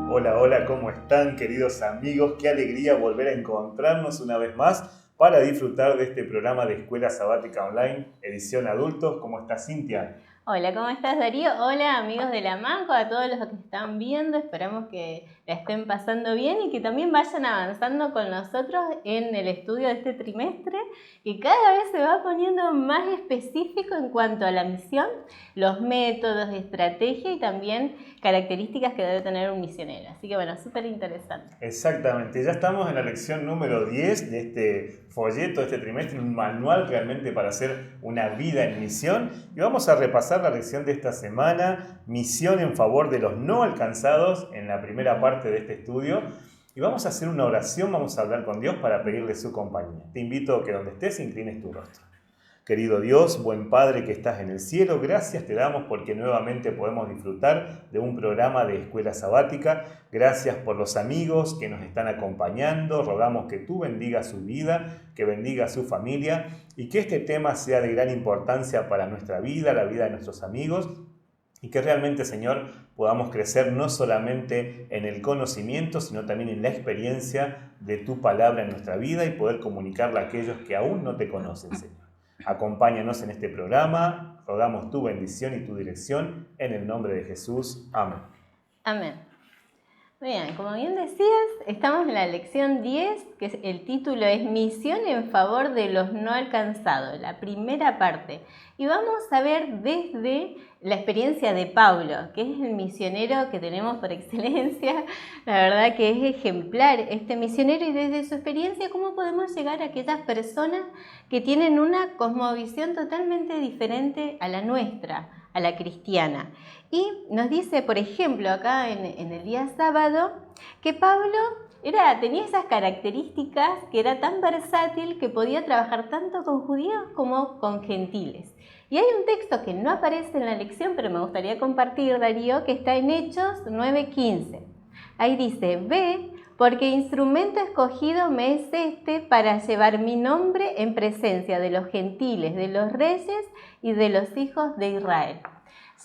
Hola, hola, ¿cómo están, queridos amigos? Qué alegría volver a encontrarnos una vez más para disfrutar de este programa de Escuela Sabática Online, edición adultos. ¿Cómo está, Cintia? Hola, ¿cómo estás, Darío? Hola, amigos de La Manco, a todos los que están viendo. Esperamos que la estén pasando bien y que también vayan avanzando con nosotros en el estudio de este trimestre, que cada vez se va poniendo más específico en cuanto a la misión, los métodos, estrategia y también características que debe tener un misionero. Así que bueno, súper interesante. Exactamente, ya estamos en la lección número 10 de este folleto, de este trimestre, un manual realmente para hacer una vida en misión. Y vamos a repasar la lección de esta semana, misión en favor de los no alcanzados, en la primera parte de este estudio. Y vamos a hacer una oración, vamos a hablar con Dios para pedirle su compañía. Te invito a que donde estés inclines tu rostro. Querido Dios, buen Padre que estás en el cielo, gracias te damos porque nuevamente podemos disfrutar de un programa de Escuela Sabática. Gracias por los amigos que nos están acompañando. Rogamos que tú bendigas su vida, que bendiga su familia y que este tema sea de gran importancia para nuestra vida, la vida de nuestros amigos. Y que realmente, Señor, podamos crecer no solamente en el conocimiento, sino también en la experiencia de tu palabra en nuestra vida y poder comunicarla a aquellos que aún no te conocen, Señor. Acompáñanos en este programa, rogamos tu bendición y tu dirección, en el nombre de Jesús. Amén. Amén. Bien, como bien decías, estamos en la lección 10, que el título es Misión en favor de los no alcanzados, la primera parte. Y vamos a ver desde la experiencia de Pablo, que es el misionero que tenemos por excelencia. La verdad que es ejemplar este misionero y desde su experiencia cómo podemos llegar a aquellas personas que tienen una cosmovisión totalmente diferente a la nuestra, a la cristiana. Y nos dice, por ejemplo, acá en el día sábado, que Pablo tenía esas características, que era tan versátil que podía trabajar tanto con judíos como con gentiles. Y hay un texto que no aparece en la lección, pero me gustaría compartir, Darío, que está en Hechos 9:15. Ahí dice, ve, porque instrumento escogido me es este para llevar mi nombre en presencia de los gentiles, de los reyes y de los hijos de Israel.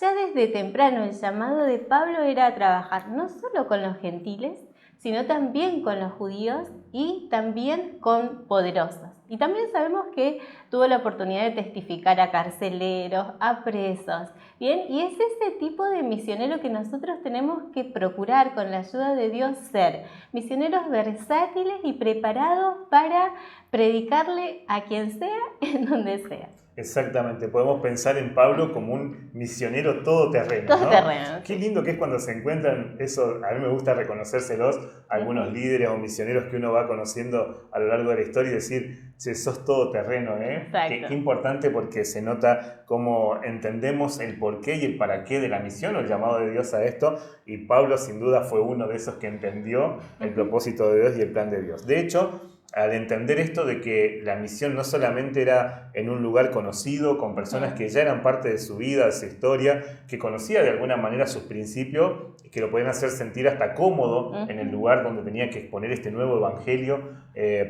Ya desde temprano el llamado de Pablo era a trabajar no solo con los gentiles, sino también con los judíos y también con poderosos. Y también sabemos que tuvo la oportunidad de testificar a carceleros, a presos. Bien, y es ese tipo de misionero que nosotros tenemos que procurar con la ayuda de Dios ser. Misioneros versátiles y preparados para predicarle a quien sea, en donde sea. Exactamente, podemos pensar en Pablo como un misionero todoterreno, ¿no? Todoterreno. Qué lindo que es cuando se encuentran, eso a mí me gusta reconocérselos, algunos líderes o misioneros que uno va conociendo a lo largo de la historia y decir, che, sos todoterreno, ¿eh? Qué importante porque se nota cómo entendemos el porqué y el para qué de la misión o el llamado de Dios a esto, y Pablo sin duda fue uno de esos que entendió el propósito de Dios y el plan de Dios. De hecho, al entender esto de que la misión no solamente era en un lugar conocido, con personas que ya eran parte de su vida, de su historia, que conocía de alguna manera sus principios, que lo podían hacer sentir hasta cómodo en el lugar donde tenía que exponer este nuevo evangelio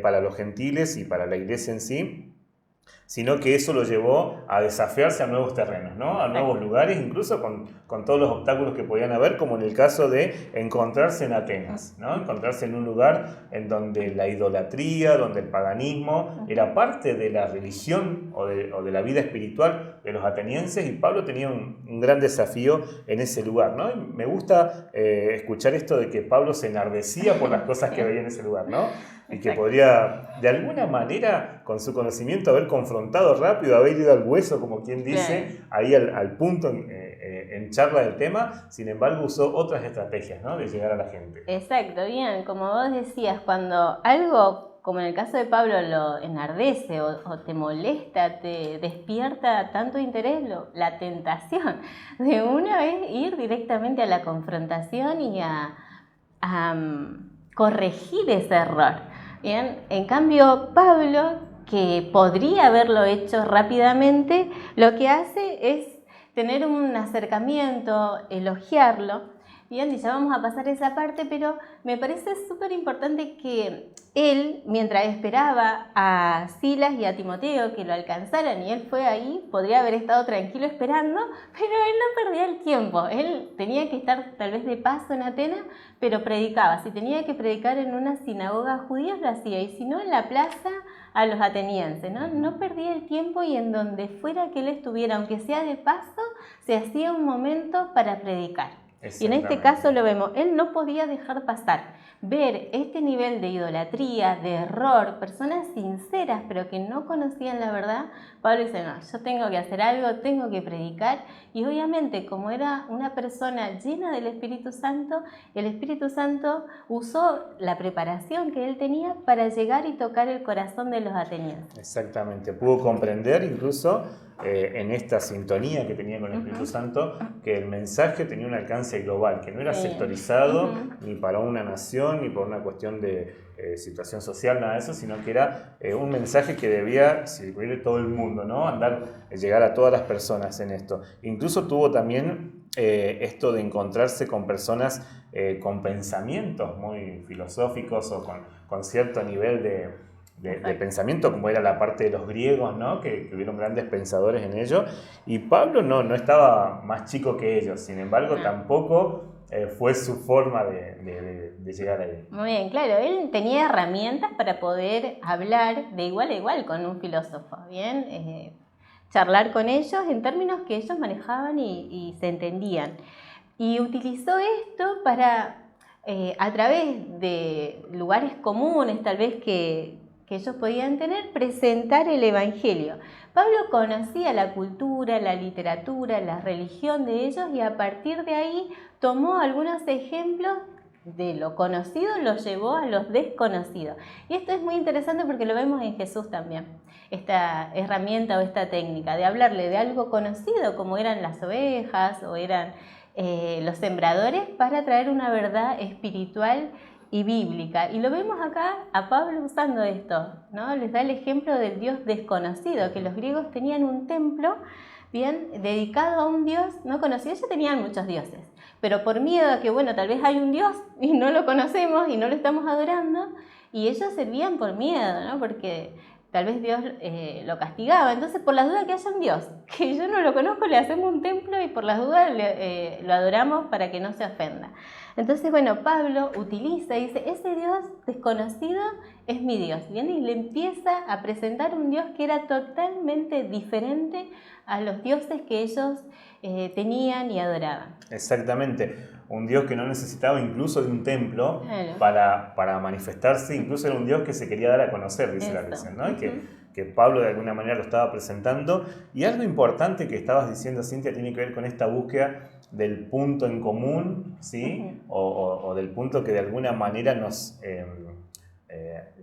para los gentiles y para la iglesia en sí, sino que eso lo llevó a desafiarse a nuevos terrenos, ¿no? A nuevos lugares, incluso con todos los obstáculos que podían haber, como en el caso de encontrarse en Atenas, ¿no? Encontrarse en un lugar en donde la idolatría, donde el paganismo era parte de la religión o de la vida espiritual de los atenienses, y Pablo tenía un gran desafío en ese lugar, ¿no? Y me gusta escuchar esto de que Pablo se enardecía por las cosas que veía en ese lugar, ¿no? Y que podría, de alguna manera, con su conocimiento, haber confrontado rápido, haber ido al hueso, como quien dice, ahí al punto en charla del tema. Sin embargo, usó otras estrategias, ¿no? De llegar a la gente. Exacto, bien. Como vos decías, cuando algo, como en el caso de Pablo, lo enardece o te molesta, te despierta tanto interés, la tentación de una vez ir directamente a la confrontación y a corregir ese error. Bien, en cambio Pablo, que podría haberlo hecho rápidamente, lo que hace es tener un acercamiento, elogiarlo, Bien, y ya vamos a pasar esa parte, pero me parece súper importante que él, mientras esperaba a Silas y a Timoteo que lo alcanzaran, y él fue ahí, podría haber estado tranquilo esperando, pero él no perdía el tiempo. Él tenía que estar tal vez de paso en Atenas, pero predicaba. Si tenía que predicar en una sinagoga judía, lo hacía, y si no, en la plaza a los atenienses, ¿no? No perdía el tiempo, y en donde fuera que él estuviera, aunque sea de paso, se hacía un momento para predicar. Y en este caso lo vemos, él no podía dejar pasar, ver este nivel de idolatría, de error, personas sinceras pero que no conocían la verdad. Pablo dice, no, yo tengo que hacer algo, tengo que predicar, y obviamente como era una persona llena del Espíritu Santo, el Espíritu Santo usó la preparación que él tenía para llegar y tocar el corazón de los atenienses. Exactamente, pudo comprender incluso en esta sintonía que tenía con el Espíritu Santo, que el mensaje tenía un alcance global, que no era sectorizado ni para una nación, ni por una cuestión de situación social, nada de eso, sino que era un mensaje que debía circular todo el mundo, ¿no? Llegar a todas las personas en esto. Incluso tuvo también esto de encontrarse con personas con pensamientos muy filosóficos o con cierto nivel de pensamiento, como era la parte de los griegos, ¿no? Que hubieron grandes pensadores en ello, y Pablo no estaba más chico que ellos, sin embargo tampoco fue su forma de llegar ahí. Muy bien, claro, él tenía herramientas para poder hablar de igual a igual con un filósofo, ¿bien? Charlar con ellos en términos que ellos manejaban y se entendían. Y utilizó esto para, a través de lugares comunes, tal vez que ellos podían tener, presentar el Evangelio. Pablo conocía la cultura, la literatura, la religión de ellos, y a partir de ahí tomó algunos ejemplos de lo conocido, lo llevó a los desconocidos. Y esto es muy interesante porque lo vemos en Jesús también, esta herramienta o esta técnica de hablarle de algo conocido, como eran las ovejas o eran los sembradores, para traer una verdad espiritual y bíblica. Y lo vemos acá a Pablo usando esto, ¿no? Les da el ejemplo del Dios desconocido, que los griegos tenían un templo bien dedicado a un Dios no conocido. Ellos tenían muchos dioses, pero por miedo a que, bueno, tal vez hay un Dios y no lo conocemos y no lo estamos adorando, y ellos servían por miedo, ¿no? Porque tal vez Dios lo castigaba. Entonces, por las dudas que haya un Dios, que yo no lo conozco, le hacemos un templo y por las dudas lo adoramos para que no se ofenda. Entonces, bueno, Pablo utiliza y dice, ese Dios desconocido es mi Dios, ¿bien? Y le empieza a presentar un Dios que era totalmente diferente a los dioses que ellos tenían y adoraban. Exactamente, un Dios que no necesitaba incluso de un templo para manifestarse, incluso era un Dios que se quería dar a conocer, dice la Biblia, ¿no? Que Pablo de alguna manera lo estaba presentando. Y algo importante que estabas diciendo, Cintia, tiene que ver con esta búsqueda del punto en común, ¿sí? O del punto que de alguna manera nos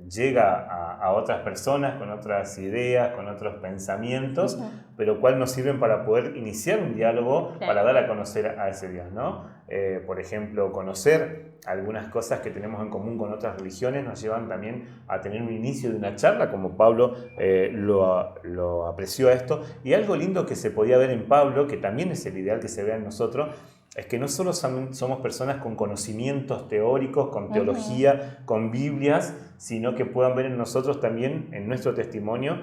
llega a otras personas con otras ideas, con otros pensamientos, pero cual nos sirven para poder iniciar un diálogo, para dar a conocer a ese Dios, ¿no? Por ejemplo, conocer algunas cosas que tenemos en común con otras religiones nos llevan también a tener un inicio de una charla, como Pablo lo apreció a esto. Y algo lindo que se podía ver en Pablo, que también es el ideal que se vea en nosotros, es que no solo somos personas con conocimientos teóricos, con teología, con Biblias, sino que puedan ver en nosotros también, en nuestro testimonio,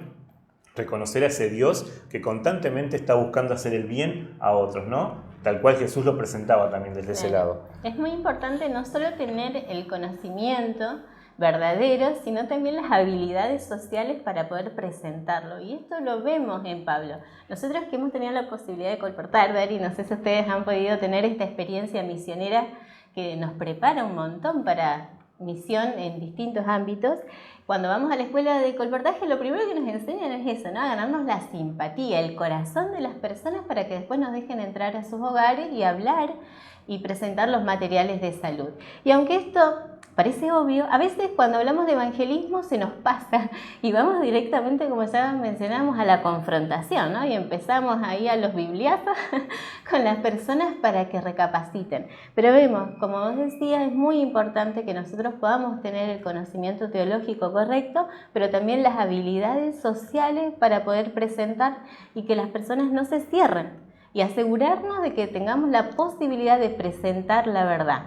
reconocer a ese Dios que constantemente está buscando hacer el bien a otros, ¿no? Tal cual Jesús lo presentaba también desde ese lado. Es muy importante no solo tener el conocimiento verdadero, sino también las habilidades sociales para poder presentarlo. Y esto lo vemos en Pablo. Nosotros que hemos tenido la posibilidad de colportar, Dari, no sé si ustedes han podido tener esta experiencia misionera que nos prepara un montón para misión en distintos ámbitos. Cuando vamos a la escuela de colportaje, lo primero que nos enseñan es eso, ¿no? A ganarnos la simpatía, el corazón de las personas para que después nos dejen entrar a sus hogares y hablar y presentar los materiales de salud. Y aunque esto parece obvio, a veces cuando hablamos de evangelismo se nos pasa y vamos directamente, como ya mencionamos, a la confrontación, ¿no? Y empezamos ahí a los bibliazos con las personas para que recapaciten. Pero vemos, como vos decías, es muy importante que nosotros podamos tener el conocimiento teológico correcto, pero también las habilidades sociales para poder presentar y que las personas no se cierren. y asegurarnos de que tengamos la posibilidad de presentar la verdad.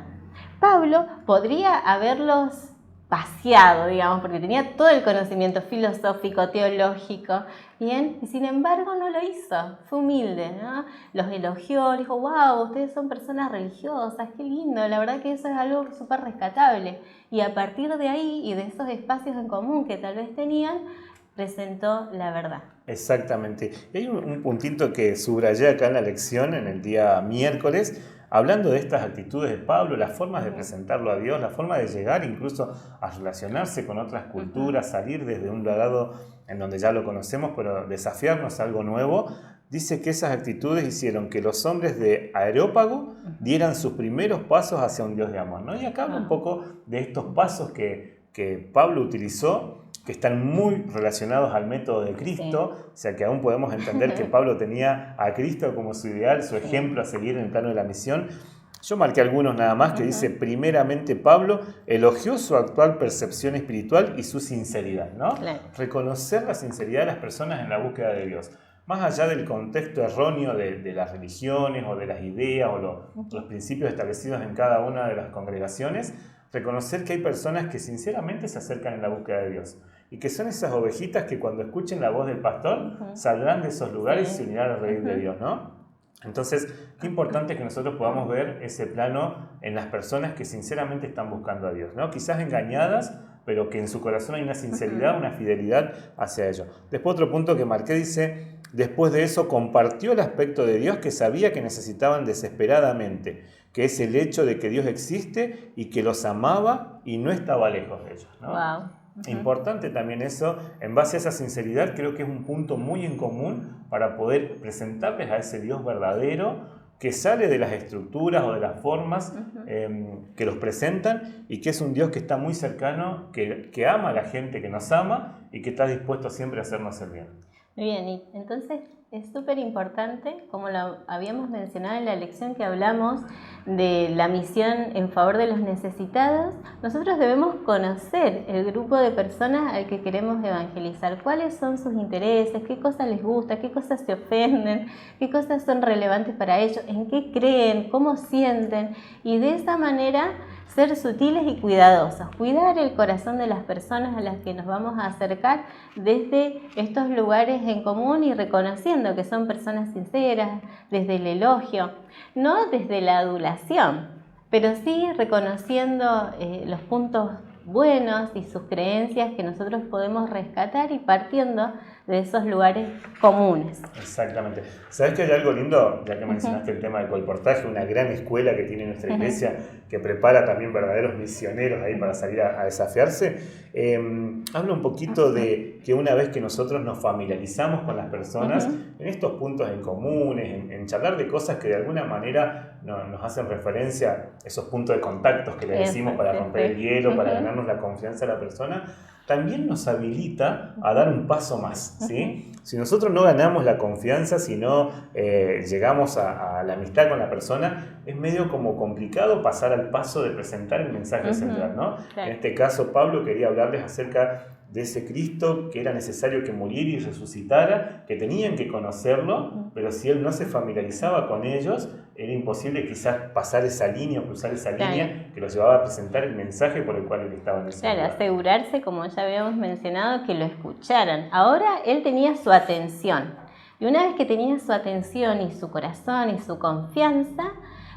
Pablo podría haberlos paseado, digamos, porque tenía todo el conocimiento filosófico, teológico, ¿bien? Y sin embargo no lo hizo, fue humilde, ¿no? Los elogió, dijo, wow, ustedes son personas religiosas, qué lindo, la verdad que eso es algo súper rescatable. Y a partir de ahí y de esos espacios en común que tal vez tenían, presentó la verdad. Exactamente. Y hay un puntito que subrayé acá en la lección, en el día miércoles, hablando de estas actitudes de Pablo, las formas de presentarlo a Dios, la forma de llegar incluso a relacionarse con otras culturas, salir desde un lado en donde ya lo conocemos, pero desafiarnos a algo nuevo. Dice que esas actitudes hicieron que los hombres de Areópago dieran sus primeros pasos hacia un Dios de amor, ¿no? Y acá habla un poco de estos pasos que Pablo utilizó, que están muy relacionados al método de Cristo, o sea que aún podemos entender que Pablo tenía a Cristo como su ideal, su ejemplo a seguir en el plano de la misión. Yo marqué algunos nada más que dice, primeramente Pablo elogió su actual percepción espiritual y su sinceridad, ¿no? Claro. Reconocer la sinceridad de las personas en la búsqueda de Dios. Más allá del contexto erróneo de las religiones o de las ideas o los principios establecidos en cada una de las congregaciones, reconocer que hay personas que sinceramente se acercan en la búsqueda de Dios y que son esas ovejitas que cuando escuchen la voz del pastor saldrán de esos lugares y se unirán al reír de Dios, ¿no? Entonces, qué importante es que nosotros podamos ver ese plano en las personas que sinceramente están buscando a Dios, ¿no? Quizás engañadas, pero que en su corazón hay una sinceridad, una fidelidad hacia ello. Después otro punto que marqué dice, después de eso compartió el aspecto de Dios que sabía que necesitaban desesperadamente, que es el hecho de que Dios existe y que los amaba y no estaba lejos de ellos, ¿no? Wow. Importante también eso, en base a esa sinceridad creo que es un punto muy en común para poder presentarles a ese Dios verdadero que sale de las estructuras o de las formas que los presentan y que es un Dios que está muy cercano, que ama a la gente que nos ama y que está dispuesto siempre a hacernos el bien. Muy bien, y entonces es súper importante, como lo habíamos mencionado en la lección que hablamos de la misión en favor de los necesitados, nosotros debemos conocer el grupo de personas al que queremos evangelizar, cuáles son sus intereses, qué cosas les gusta, qué cosas se ofenden, qué cosas son relevantes para ellos, en qué creen, cómo sienten, y de esa manera ser sutiles y cuidadosos, cuidar el corazón de las personas a las que nos vamos a acercar desde estos lugares en común y reconociendo que son personas sinceras, desde el elogio, no desde la adulación, pero sí reconociendo los puntos buenos y sus creencias que nosotros podemos rescatar y partiendo de esos lugares comunes. Exactamente. ¿Sabes que hay algo lindo? Ya que mencionaste el tema del colportaje, una gran escuela que tiene nuestra iglesia que prepara también verdaderos misioneros ahí para salir a desafiarse. Habla un poquito de que una vez que nosotros nos familiarizamos con las personas en estos puntos en comunes, en charlar de cosas que de alguna manera nos hacen referencia, esos puntos de contactos que le decimos para romper el hielo, para ganarnos la confianza de la persona, también nos habilita a dar un paso más, ¿sí? Si nosotros no ganamos la confianza, si no llegamos a la amistad con la persona, es medio como complicado pasar al paso de presentar el mensaje central, ¿no? Claro. En este caso, Pablo quería hablarles acerca de ese Cristo que era necesario que muriera y resucitara, que tenían que conocerlo, pero si él no se familiarizaba con ellos, era imposible quizás pasar esa línea o cruzar esa línea que los llevaba a presentar el mensaje por el cual él estaba en ese lugar. Asegurarse, como ya habíamos mencionado, que lo escucharan. Ahora él tenía su atención, y una vez que tenía su atención y su corazón y su confianza,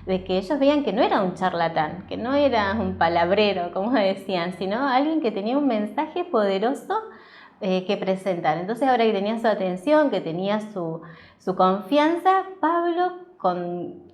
de que ellos veían que no era un charlatán, que no era un palabrero, como decían, sino alguien que tenía un mensaje poderoso que presentar. Entonces ahora que tenía su atención, que tenía su confianza, Pablo con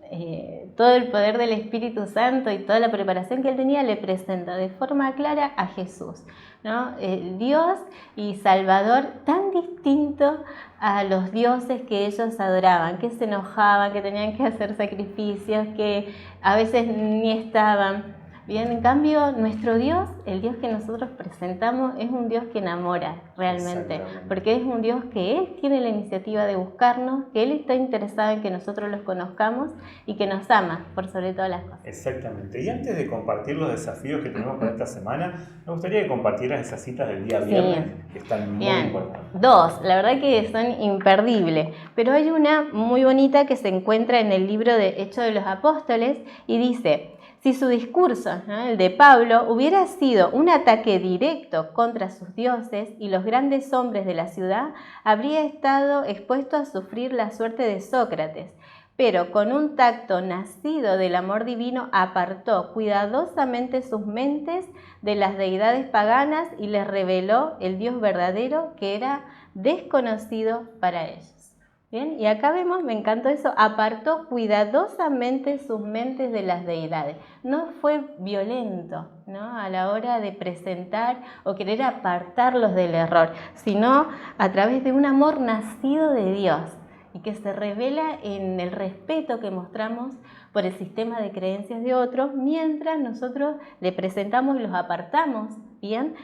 todo el poder del Espíritu Santo y toda la preparación que él tenía, le presenta de forma clara a Jesús, ¿no? Dios y Salvador tan distinto a los dioses que ellos adoraban, que se enojaban, que tenían que hacer sacrificios, que a veces ni estaban. Bien, en cambio, nuestro Dios, el Dios que nosotros presentamos, es un Dios que enamora realmente, porque es un Dios que Él tiene la iniciativa de buscarnos, que Él está interesado en que nosotros los conozcamos y que nos ama por sobre todas las cosas. Exactamente. Y antes de compartir los desafíos que tenemos para esta semana, me gustaría que compartieras esas citas del día viernes, que están muy importantes. 2, la verdad que son imperdibles, pero hay una muy bonita que se encuentra en el libro de Hechos de los Apóstoles y dice: si su discurso, el de Pablo, hubiera sido un ataque directo contra sus dioses y los grandes hombres de la ciudad, habría estado expuesto a sufrir la suerte de Sócrates. Pero con un tacto nacido del amor divino apartó cuidadosamente sus mentes de las deidades paganas y les reveló el Dios verdadero que era desconocido para ellos. Bien, y acá vemos, me encantó eso, apartó cuidadosamente sus mentes de las deidades. No fue violento, ¿no?, a la hora de presentar o querer apartarlos del error, sino a través de un amor nacido de Dios y que se revela en el respeto que mostramos por el sistema de creencias de otros, mientras nosotros le presentamos y los apartamos, ¿bien?,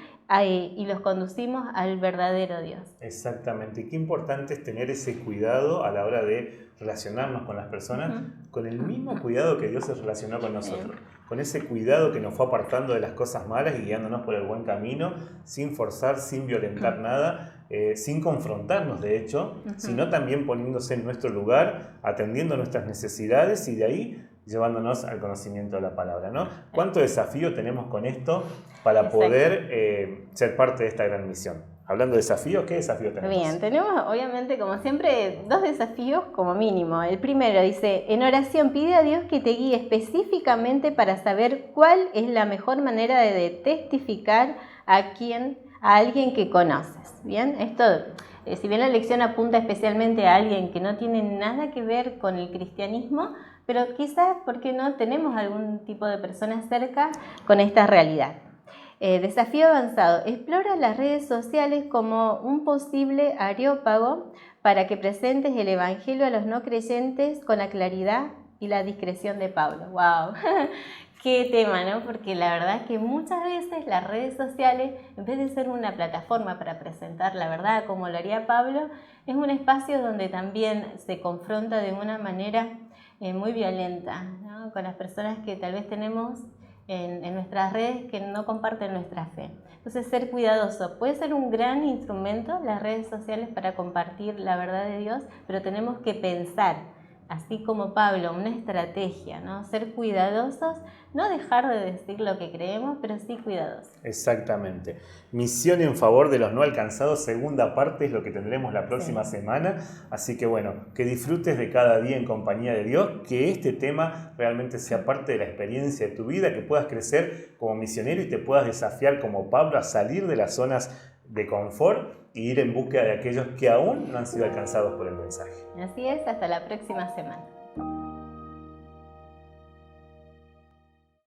y los conducimos al verdadero Dios. Exactamente. Qué importante es tener ese cuidado a la hora de relacionarnos con las personas, con el mismo cuidado que Dios se relacionó con nosotros, con ese cuidado que nos fue apartando de las cosas malas y guiándonos por el buen camino, sin forzar, sin violentar nada, sin confrontarnos de hecho, sino también poniéndose en nuestro lugar, atendiendo nuestras necesidades y de ahí llevándonos al conocimiento de la palabra, ¿no? ¿Cuánto desafío tenemos con esto para poder ser parte de esta gran misión? Hablando de desafíos, ¿qué desafío tenemos? Bien, tenemos obviamente como siempre 2 desafíos como mínimo. El primero dice: en oración pide a Dios que te guíe específicamente para saber cuál es la mejor manera de testificar a alguien que conoces. Bien, esto, si bien la lección apunta especialmente a alguien que no tiene nada que ver con el cristianismo, pero quizás, ¿por qué no?, tenemos algún tipo de persona cerca con esta realidad. Desafío avanzado: explora las redes sociales como un posible areópago para que presentes el Evangelio a los no creyentes con la claridad y la discreción de Pablo. ¡Wow! Qué tema, ¿no? Porque la verdad es que muchas veces las redes sociales, en vez de ser una plataforma para presentar la verdad como lo haría Pablo, es un espacio donde también se confronta de una manera muy violenta, ¿no?, con las personas que tal vez tenemos en nuestras redes que no comparten nuestra fe. Entonces, ser cuidadoso. Puede ser un gran instrumento las redes sociales para compartir la verdad de Dios, pero tenemos que pensar, así como Pablo, una estrategia, ¿no? Ser cuidadosos, no dejar de decir lo que creemos, pero sí cuidadosos. Exactamente. Misión en favor de los no alcanzados, segunda parte es lo que tendremos la próxima semana. Así que bueno, que disfrutes de cada día en compañía de Dios, que este tema realmente sea parte de la experiencia de tu vida, que puedas crecer como misionero y te puedas desafiar como Pablo a salir de las zonas de confort e ir en búsqueda de aquellos que aún no han sido alcanzados por el mensaje. Así es, hasta la próxima semana.